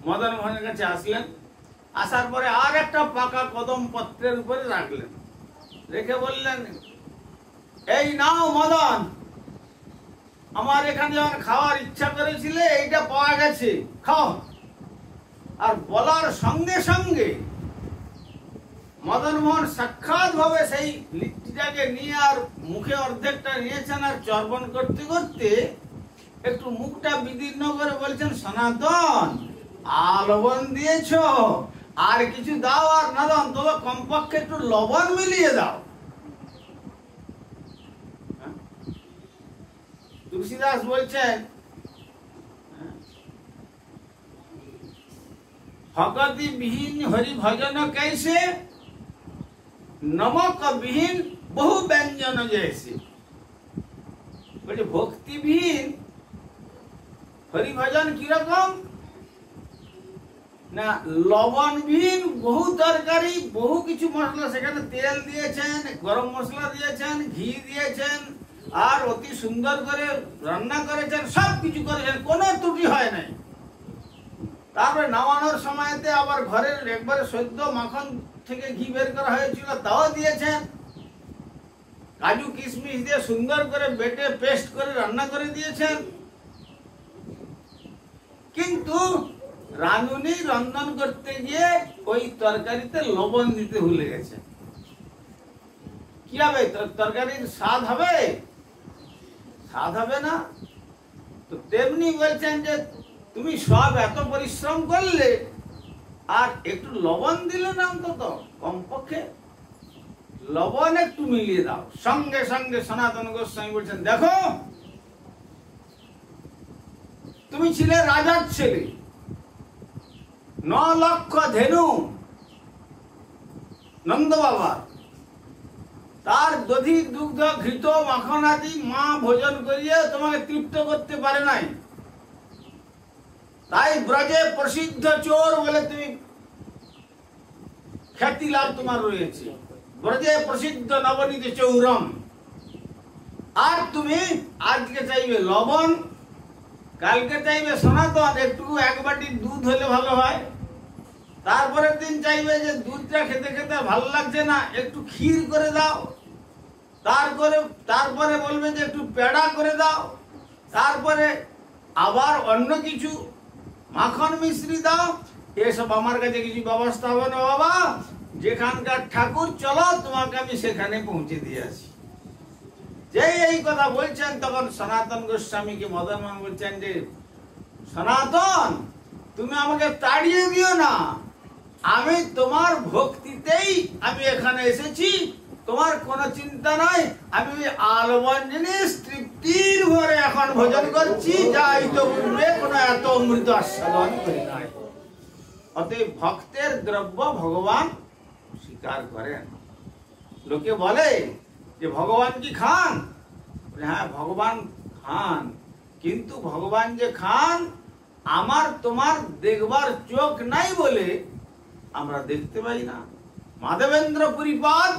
মদন মোহনের কাছে আসলেন। আসার পরে আর একটা পাকা কদম পত্রের উপরে রাখলেন, রেখে বললেন, এই নাও মদন, আমার এখানে যখন খাওয়ার ইচ্ছা করেছিলে এইটা পাওয়া গেছে, খাও। আর বলার সঙ্গে সঙ্গে মদন মোহন সাক্ষাৎ ভাবে সেই লিট্টিটাকে নিয়ে আর মুখে অর্ধেকটা নিয়েছেন, আর চর্বণ করতে করতে একটু মুখটা বিদীর্ণ করে বলছেন, সনাতন লবণ দিয়েছ, আর কিছু দাও, আর না দাও তবে কমপক্ষে একটু লবণ মিলিয়ে দাও। তুলসীদাস বলছেন, ভগতি বিহীন হরি ভজন कैसे, নমক বিহীন বহু ব্যঞ্জন जैसे। বলছে ভক্তিবিহীন হরি ভজন কিরকম না, লবণবিহীন বহু তরকারি, বহু কিছু মশলা, সেখানে তেল দিয়েছেন, গরম মশলা দিয়েছেন, ঘি দিয়েছেন, আর অতি সুন্দর করে রান্না করেছেন, সব কিছু করেছেন, কোনো ত্রুটি হয় নাই। তারপরে নামানোর সময়তে আবার ঘরের একবারে সদ্য মাখন থেকে ঘি বের করা হয়েছিল তাও দিয়েছেন, কাজু কিশমিশ দিয়ে সুন্দর করে বেটে পেস্ট করে রান্না করে দিয়েছেন। কিন্তু রাঁধুনি রন্ধন করতে গিয়ে ওই তরকারিতে লবণ দিতে ভুলে গেছে। কি হবে? তরকারির স্বাদ হবে? স্বাদ হবে না। তো তেমনি বলছেন যে তুমি সব এত পরিশ্রম করলে আর একটু লবণ দিলে না, অন্তত কমপক্ষে লবণ একটু মিলিয়ে দাও। সঙ্গে সঙ্গে সনাতন গোস্বামী বলছেন, দেখো তুমি ছিলে রাজার ছেলে, 9 লক্ষ ধেনু নন্দ বাবা, তার দধি দুগ্ধ ঘৃত মাখন আদি মা ভোজন করিয়ে তোমাকে তৃপ্ত করতে পারে নাই, তাই ব্রজে প্রসিদ্ধ চোর বলে তুমি খ্যাতি লাভ তোমার রয়েছে, ব্রজে প্রসিদ্ধ নবনীত চৌরম। আর তুমি আজকে চাইবে লবণ, কালকে চাইবে সনাতন, একটু 1 বাটি দুধ হলে ভালো হয়, তারপরের দিন চাইবে যে দুধটা খেতে খেতে ভালো লাগছে না, একটু ক্ষীর করে দাও, তারপরে বলবে যে একটু পেড়া করে দাও, তারপরে আবার অন্য কিছু মাখন মিশ্রি দাও, এসব আমার কাছে কিছু ব্যবস্থা হবে না বাবা, যেখানকার ঠাকুর চলো তোমাকে আমি সেখানে পৌঁছে দিয়ে আসি। যে এই কথা বলছেন তখন সনাতন গোস্বামীকে মদন মোহন বলছেন যে সনাতন তুমি আমাকে তাড়িয়ে দিও না, আমি তোমার ভক্তিতেই আমি এখানে এসেছি, তোমার কোনো চিন্তা নাই, আমি আলমঞ্জনী তৃপ্তির ভরে এখন ভোজন করছি, যা ইতপূর্বে কোনো এত অমৃত আস্বাদন করি নাই। অতএব ভক্তের দ্রব্য ভগবান স্বীকার করেন। লোকে বলে যে ভগবান কি খান? হ্যাঁ ভগবান খান, কিন্তু ভগবান যে খান আমার তোমার দেখবার চোখ নাই বলে আমরা দেখতে পাই না। মাধবেন্দ্র পুরীপাদ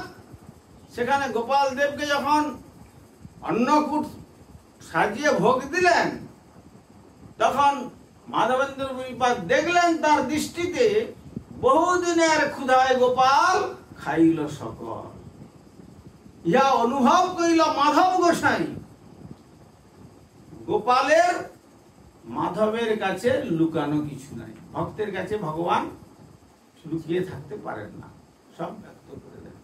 সেখানে গোপাল দেবকে যখন অন্নকূট সাজিয়ে ভোগ দিলেন, তখন মাধবেন্দ্র পুরীপাদ দেখলেন তার দৃষ্টিতে বহুদিনের ক্ষুধায় গোপাল খাইল সকল। ইহা অনুভব করিল মাধব গোসাই। গোপালের মাধবের কাছে লুকানো কিছু নাই, ভক্তের কাছে ভগবান লুকিয়ে থাকতে পারেন না, সব ব্যক্ত করে দেন।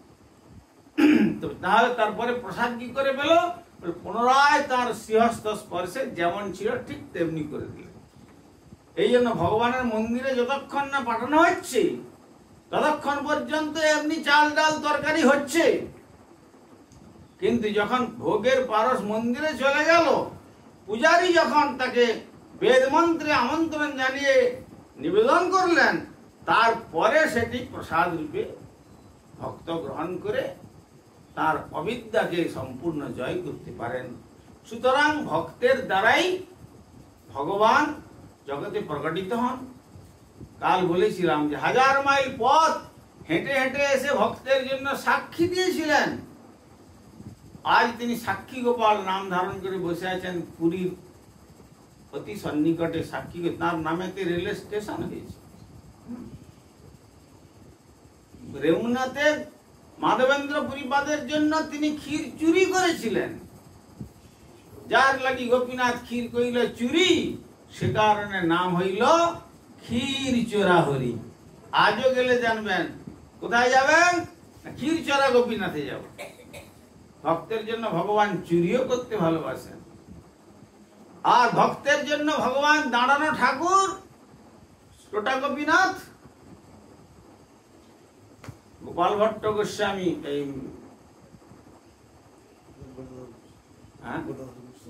তো তাহলে তারপরে প্রসাদ কি করে পেল? পুনরায় তার শ্রীহস্ত স্পর্শে যেমন ছিল ঠিক তেমনি করে দিল। এই জন্য ভগবানের মন্দিরে যতক্ষণ না পাঠানো হচ্ছে ততক্ষণ পর্যন্ত এমনি চাল ডাল তরকারি হচ্ছে, কিন্তু যখন ভোগের পারস মন্দিরে চলে গেল, পূজারী যখন তাকে বেদ মন্ত্রে আমন্ত্রণ জানিয়ে নিবেদন করলেন, তারপরে সেটি প্রসাদ রূপে ভক্ত গ্রহণ করে তার অবিদ্যাকে সম্পূর্ণ জয় করতে পারেন। সুতরাং ভক্তের দ্বারাই ভগবান জগতে প্রকটিত হন। কাল বলেছিলাম যে 1000 মাইল পথ হেঁটে হেঁটে এসে ভক্তের জন্য সাক্ষী দিয়েছিলেন। আজ তিনি সাক্ষী গোপাল নাম ধারণ করে বসে আছেন পুরীর অতি সন্নিকটে। সাক্ষী তার নামেতে রেল স্টেশন হয়েছে। রেমুনাতে মাধবেন্দ্র পুরীপাদের জন্য তিনি ক্ষীর চুরি করেছিলেন, যার লাগি গোপীনাথ ক্ষীর কইল চুরি, সে কারণে নাম হইল ক্ষীর চোরা হরি। আজও গেলে জানবেন কোথায় যাবেন, ক্ষীর চোরা গোপীনাথে যাব। ভক্তের জন্য ভগবান চুরিও করতে ভালোবাসেন, আর ভক্তের জন্য ভগবান দাঁড়ানো ঠাকুর টোটা গোপীনাথ। গোপাল ভট্ট গোস্বামী এই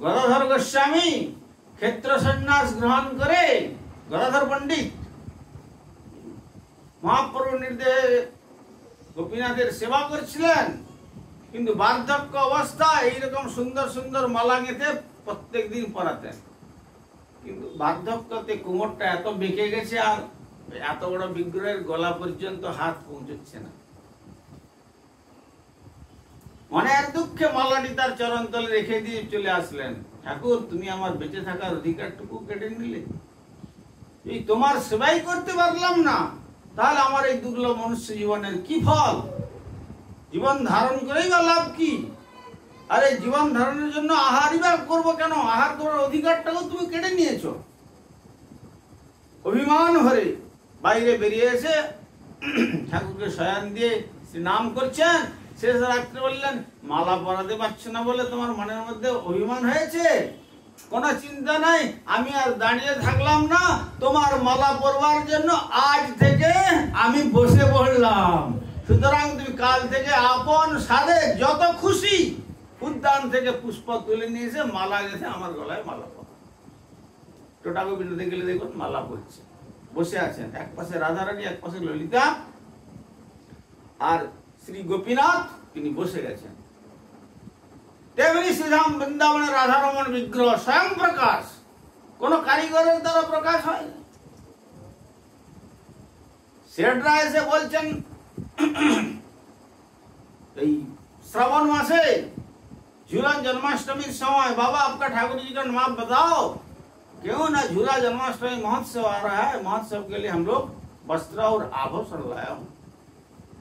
গদাধর গোস্বামী ক্ষেত্র সন্ন্যাস গ্রহণ করে, গদাধর পণ্ডিত মহাপ্রভু নির্দেশে গোপীনাথের সেবা করছিলেন, কিন্তু বার্ধক্য অবস্থা এইরকম সুন্দর সুন্দর মালা গেঁথে প্রত্যেক দিন পরাতেন। কিন্তু বার্ধক্যতে কোমরটা এত বেঁকে গেছে আর এত বড় বিগ্রহের গলা পর্যন্ত হাত পৌঁছচ্ছে না। মনের দুঃখে মালাটি তার চরণ তলে রেখে দিয়ে চলে আসলেন। ঠাকুর তুমি আমার বেঁচে থাকার অধিকারটুকু কেটে নিলে, এই তোমার সেবাই করতে পারলাম না, তাহলে আমার এই দুর্লভ মনুষ্য জীবনের কি ফল? জীবন ধারণ করেই বা লাভ কি? আরে জীবন ধারণের জন্য আহারই বা করবো কেন? আহার করার অধিকারটাও তুমি কেটে নিয়েছো। অভিমান ভরে বাইরে বেরিয়ে এসে ঠাকুরকে শয়ন দিয়ে নাম করছেন। শেষ রাত্রে বললেন মালা পরাতে পারছো না বলে তোমার মনের মধ্যে অভিমান হয়েছে, কোনো চিন্তা নাই, আমি আর দাঁড়িয়ে থাকলাম না, তোমার মালা পরবার জন্য আজ থেকে আমি বসে পড়লাম। সুতরাং তুমি কাল থেকে আপন সাধে যত খুশি উদ্যান থেকে পুষ্প তুলে নিয়ে এসে মালা গেছে আমার গলায় মালা পরা। টোটা গোবিন্দে গেলে দেখুন মালা পড়ছে, বসে আছেন, এক পাশে রাধারানী, এক পাশে ললিতা, আর শ্রী গোপীনাথ তিনি বসে গেছেন। তেমনি শ্রীধাম বৃন্দাবনের রাধারমণ বিগ্রহ স্বয়ং প্রকাশ, কোন কারিগরের দ্বারা প্রকাশ হয়। শেঠরা এসে বলছেন এই श्रावण मासे झूला जन्माष्टमी समय बाबा आपका ठाकुर जी का नाम बताओ। क्यों ना, झूला जन्माष्टमी महोत्सव आ रहा है, महोत्सव के लिए हम लोग वस्त्र और आभूषण लाया हूँ,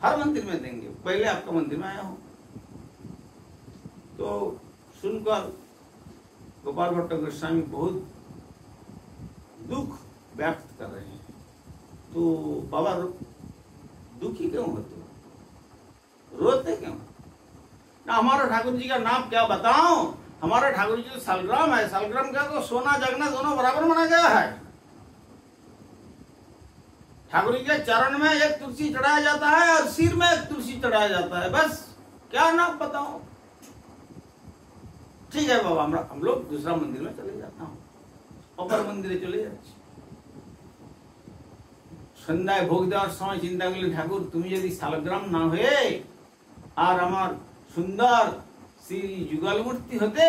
हर मंदिर में देंगे, पहले आपका मंदिर में आया हूँ। तो सुनकर गोपाल भट्ट गोस्वामी बहुत दुख व्यक्त कर रहे हैं। तो बाबा दुखी क्यों होते हो, रोते क्यों? ना हमारा ठाकुर जी का नाम क्या बताऊं, हमारा ठाकुर जी सालग्राम है, सालग्राम का तो सोना जगना दोनों बराबर माना गया है। ठाकुर जी के चरण में एक तुलसी चढ़ाया जाता है और सिर में एक तुलसी चढ़ाया जाता है, बस क्या नाम बताओ। ठीक है बाबा, हम लोग दूसरा मंदिर में चले जाता हूँ, अपर मंदिर चले जाচ্ছি। সন্ধ্যায় ভোগ দেওয়ার সময় চিন্তা করলি ঠাকুর তুমি যদি শালগ্রাম না হয়ে আর আমার সুন্দর শ্রী যুগল মূর্তি হতে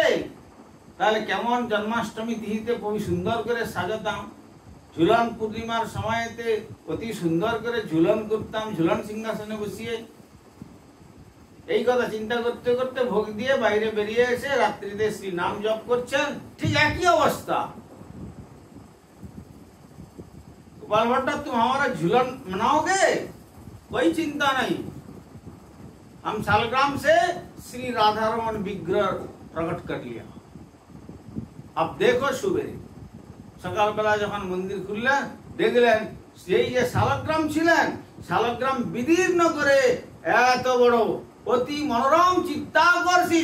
তাহলে কেমন জন্মাষ্টমী তিথিতে খুবই সুন্দর করে সাজাতাম, ঝুলন পূর্ণিমার সময়তে অতি সুন্দর করে ঝুলন করতাম, ঝুলন সিংহাসনে বসিয়ে। এই কথা চিন্তা করতে করতে ভোগ দিয়ে বাইরে বেরিয়ে এসে রাত্রিতে শ্রী নাম জপ করছেন, ঠিক একই অবস্থা। गोपाल भट्ट तुम हमारा झूलन मनाओगे, कोई चिंता नहीं, हम शालग्राम से श्री राधा रमन विग्रह प्रकट कर लिया। अब देखो सुबेरे सकाल बेला যখন মন্দির খুললেন দেখলেন সেই যে শালগ্রাম ছিলেন, শালগ্রাম বিদীর্ণ করে এত বড় অতি মনোরম চিত্তাকর্ষী